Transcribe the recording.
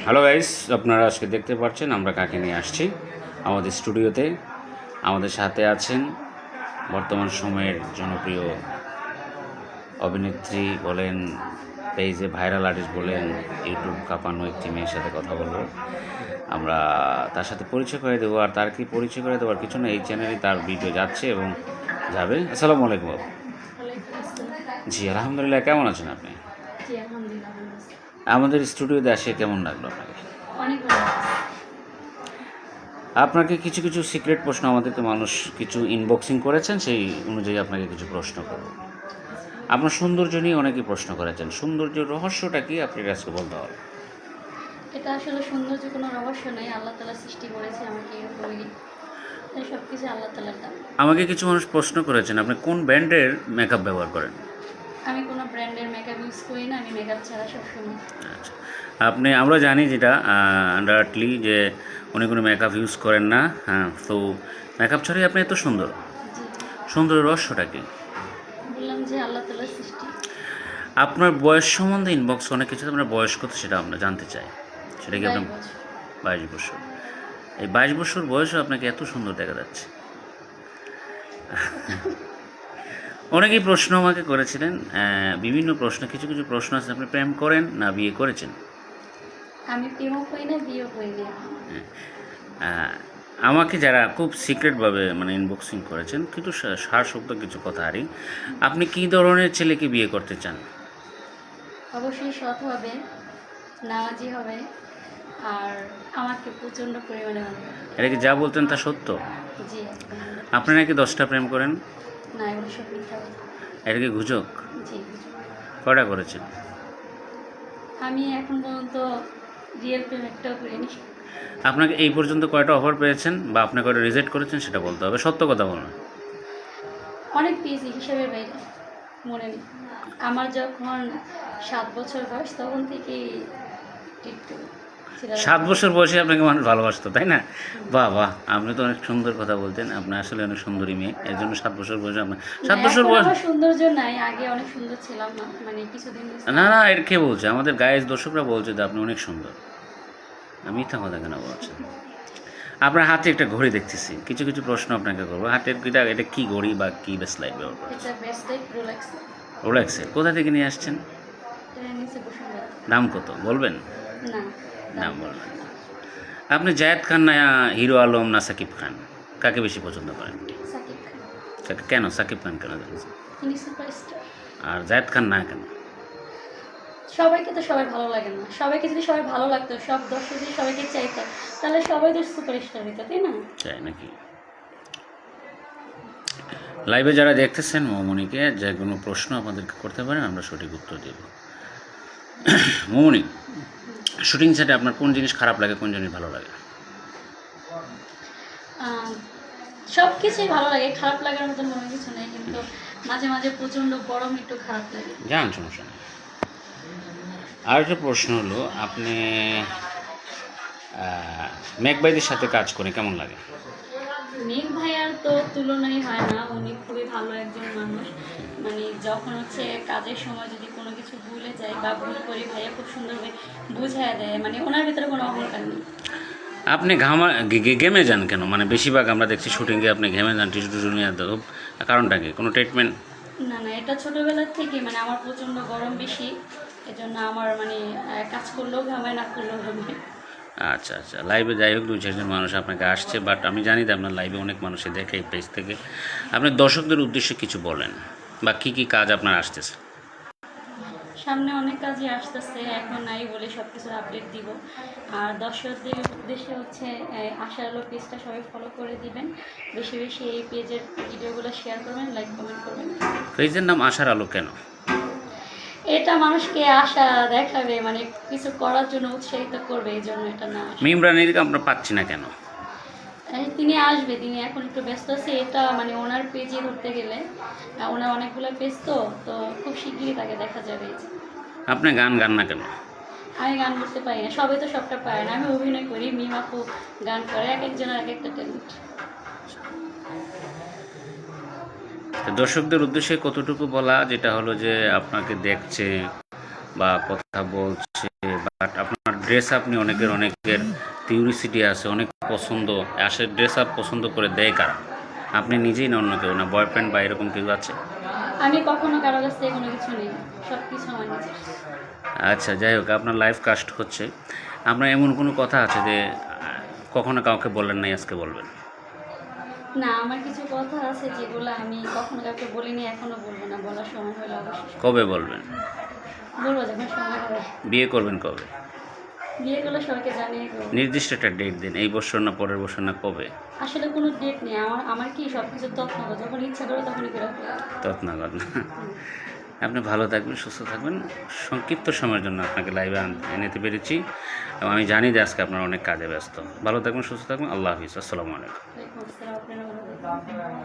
Hello guys, আপনারা আজকে দেখতে পাচ্ছেন আমরা কাকে নিয়ে আসছি আমাদের স্টুডিওতে। আমাদের সাথে আছেন বর্তমান সময়ের জনপ্রিয় অভিনেত্রী বলেন, পেজে ভাইরাল আর্টিস্ট বলেন, ইউটিউব কাঁপানো একটি মেয়ের সাথে কথা বলবো। আমরা তার সাথে পরিচয় করে দেবো, আর তার কি পরিচয় করে দেওয়ার কিছু না, এই চ্যানেলে তার ভিডিও যাচ্ছে এবং যাবে। আসসালামু আলাইকুম। জি আলহামদুলিল্লাহ, কেমন আছেন আপনি? আমাদের স্টুডিওতে আসে কেমন লাগলো আপনাকে? আপনাকে কিছু কিছু সিক্রেট প্রশ্ন আমাদেরকে মানুষ কিছু ইনবক্সিং করেছেন, সেই অনুযায়ী আপনাকে কিছু প্রশ্ন করব। আপনার সৌন্দর্য নিয়ে অনেকেই প্রশ্ন করেছেন, সৌন্দর্যের রহস্যটা কি আপনি আজকে বলতে হবে। এটা আসলে সৌন্দর্য কোনো রহস্য নেই, আল্লাহ তাআলা সৃষ্টি করেছে আমাকে এরকমই, সব কিছু আল্লাহ তাআলার দান। আমাকে কিছু মানুষ প্রশ্ন করেছেন আপনি কোন ব্র্যান্ডের মেকআপ ব্যবহার করেন। আমি কোনো ব্র্যান্ডের মেকআপ ইউজ করি না, আমি মেকআপ ছাড়া সবসময়। আচ্ছা, আমরা জানি যেটা আন্ডারটলি যে উনি কোনো মেকআপ ইউজ করেন না। হ্যাঁ, তো মেকআপ ছাড়াই আপনি এত সুন্দর। জি, সুন্দরের রহস্যটা কি? বললাম যে আল্লাহ তাআলার সৃষ্টি। আপনার বয়স সম্বন্ধে ইনবক্স অনেক কিছু, আপনার বয়স কত সেটা আমরা জানতে চাই। সেটা কি আপনার 22 বছর? এই 22 বছর বয়সে আপনাকে এত সুন্দর দেখা যাচ্ছে। অনেকেই প্রশ্ন আমাকে করেছিলেন, বিভিন্ন প্রশ্ন, কিছু কিছু প্রশ্ন আছে, আপনি প্রেম করেন না বিয়ে করেছেন? আমি প্রেমও করি না, বিয়েও করি না। আমাকে যারা খুব সিক্রেটভাবে মানে ইনবক্সিং করেছেন, কিন্তু সারশব্দ কিছু কথা আরই, আপনি কী ধরনের ছেলেকে বিয়ে করতে চান? অবশ্যই সৎ হবে, নামাজি হবে, আর আমাকে প্রচণ্ড পরিমাণে ভালো লাগে। এটা কি যা বলতেন তা সত্য? জি, একদম। আপনি নাকি 10টা প্রেম করেন? না, এগুলো সব মিথ্যা কথা। এটা কি গুজব? জি, কটা করেছেন? আমি এখন পর্যন্ত রিয়েল প্রেম একটাও করিনি। আপনাকে এই পর্যন্ত কয়টা অফার পেয়েছেন বা আপনি কয়টা রিজেক্ট করেছেন সেটা বলতে হবে, সত্য কথা বলুন। অনেক পেয়েছি, হিসাবের বাইরে, মনে নেই। আমার যখন 7 বছর বয়স তখন থেকেই একটু ছিল। 7 বছর বয়সে আপনাকে মানুষ ভালোবাসতো, তাই না? বাহ বাহ, আপনি তো অনেক সুন্দর কথা বলতেন, আপনি আসলে অনেক সুন্দরী মেয়ে, এর জন্য 7 বছর বয়সে আপনার 7 বছর এখন বয়স। আমার সৌন্দর্য নাই, আগে অনেক সুন্দর ছিলাম না, মানে কিছুদিন না না, এর কে বলছে? আমাদের গায়ের দর্শকরা বলছে যে আপনি অনেক সুন্দর। আমি মিথ্যা কথা কেন বলছেন? আপনার হাতে একটা ঘড়ি দেখতেছি, কিছু কিছু প্রশ্ন আপনাকে করবো। হাতের এটা কি ঘড়ি বা কি ব্রেসলাইট ব্যবহার করেন? এটা বেস্ট টাইপ রোলেক্স। রোলেক্সের? কোথা থেকে নিয়ে আসছেন? এটা নিচে বসুন্ধরা। দাম কত বলবেন? না, দাম বলবেন না। আপনি জায়েদ খান না হিরো আলম না সাকিব খান, কাকে বেশি পছন্দ করেন? সাকিব খান। কেন সাকিব খান কেন জানছেন? তিনি সুপারস্টার। আর জায়েদ খান না কেন? সবাইকে তো সবাই ভালো লাগে না, সবাইকে যদি সবাই ভালো লাগতো, সব দর্শক যদি সবাইকে চাইতো, তাহলে সবাই তো সুপারস্টার হইতো, তাই না? চাই নাকি? লাইভে যারা দেখতেছেন মৌমনিকে যে কোনো প্রশ্ন আপনাদেরকে করতে পারেন, আমরা সঠিক উত্তর দেব। মৌমনি, শুটিং সেটে আপনার কোন জিনিস খারাপ লাগে, কোন জিনিস ভালো লাগে? সব কিছুই ভালো লাগে, খারাপ লাগার মতন কোনো কিছু নেই, কিন্তু মাঝে মাঝে প্রচণ্ড গরম একটু খারাপ লাগে। জান, সমস্যা নেই। আর একটা প্রশ্ন হলো, আপনি মেঘবাইদের সাথে কাজ করে কেমন লাগে? মেঘ ভাইয়ার তো তুলনাই হয় না, উনি খুবই ভালো একজন মানুষ। মানে যখন হচ্ছে কাজের সময় যদি কোনো কিছু ভুলে যায় বা ভুল করি, ভাইয়া খুব সুন্দরভাবে বুঝায় দেয়, মানে ওনার ভিতরে কোনো অহংকার নেই। আপনি ঘেমে যান কেন? মানে বেশিরভাগ আমরা দেখছি শুটিংয়ে আপনি ঘেমে যান, টিসু টিসু নিয়ে, কারণটা কি? কোনো ট্রিটমেন্ট? না না, এটা ছোটোবেলার থেকে, মানে আমার প্রচণ্ড গরম বেশি, এজন্য আমার মানে কাজ করলেও ঘামায়, না করলেও ঘামায়। আচ্ছা আচ্ছা, লাইভে যাই হোক 2-4 জন মানুষ আপনাকে আসছে, বাট আমি জানি যে আপনার লাইভে অনেক মানুষই দেখে এই পেজ থেকে। আপনি দর্শকদের উদ্দেশ্যে কিছু বলেন, বা কী কী কাজ আপনার আসতেছে? সামনে অনেক কাজই আসতেছে, এখন নাই বলে সব কিছুর আপডেট দিব। আর দর্শকদের উদ্দেশ্যে হচ্ছে আশার আলো পেজটা সবাই ফলো করে দিবেন, বেশি বেশি এই পেজের ভিডিওগুলো শেয়ার করবেন, লাইক কমেন্ট করবেন। পেজের নাম আশার আলো কেন? এটা মানুষকে আশা দেখাবে, মানে কিছু করার জন্য উৎসাহিত করবে, এই জন্য এটা না। মিমরানিকে আমরা পাচ্ছি না কেন? তিনি আসবে, তিনি এখন একটু ব্যস্ত আছে, এটা মানে ওনার পেজে ধরতে গেলে ওনার অনেকগুলো পেজ, তো তো খুব শিগগিরই তাকে দেখা যাবে। আপনি গান গান না কেন? আমি গান করতে পারি না, সবাই তো সবটা পারে না, আমি অভিনয় করি, মিমাপু গান করে, এক একজনের এক একটা ট্যালেন্ট। তো দর্শকদের উদ্দেশ্যে কতটুকু বলা, যেটা হলো যে আপনাকে দেখছে বা কথা বলছে, বাট আপনার ড্রেস আপনি অনেকের কিউরিসিটি আছে, অনেক পছন্দ আসে, ড্রেস আপ পছন্দ করে দেয় কারা? আপনি নিজেই না অন্য কেউ, না বয়ফ্রেন্ড বা এরকম কেউ আছে? আমি কখনো কারো কাছ থেকে কোনো কিছু নেই, সব কিছু আমার নিজের। আচ্ছা, যাই হোক, আপনার লাইফ কাস্ট হচ্ছে, আপনার এমন কোনো কথা আছে যে কখনো কাউকে বললেন নাই, আজকে বলবেন? না, আমার কিছু কথা আছে যেগুলো আমি কখনো কাউকে বলিনি, এখনো বলবো না, বলার সময় হলে অবশ্যই কবে বলবেন? বলবো যখন সময় হবে। বিয়ে করবেন কবে? বিয়ে করলে সবাইকে জানিয়ে করবো। নির্দিষ্ট একটা ডেট দিন, এই বছর না পরের বছর না কবে? আসলে কোনো ডেট নেই আমার, আমার কি সব কিছু তথ্য যখন ইচ্ছা করে তখনই করে ফেলা। তৎনাগত না। আপনি ভালো থাকবেন, সুস্থ থাকবেন। সংক্ষিপ্ত সময়ের জন্য আপনাকে লাইভে এনেতে পেরেছি এবং আমি জানি যে আজকে আপনার অনেক কাজে ব্যস্ত। ভালো থাকবেন, সুস্থ থাকবেন। আল্লাহ হাফিজ। আসসালামু আলাইকুম। ওয়ালাইকুম আসসালাম, আপনারা ভালো থাকবেন।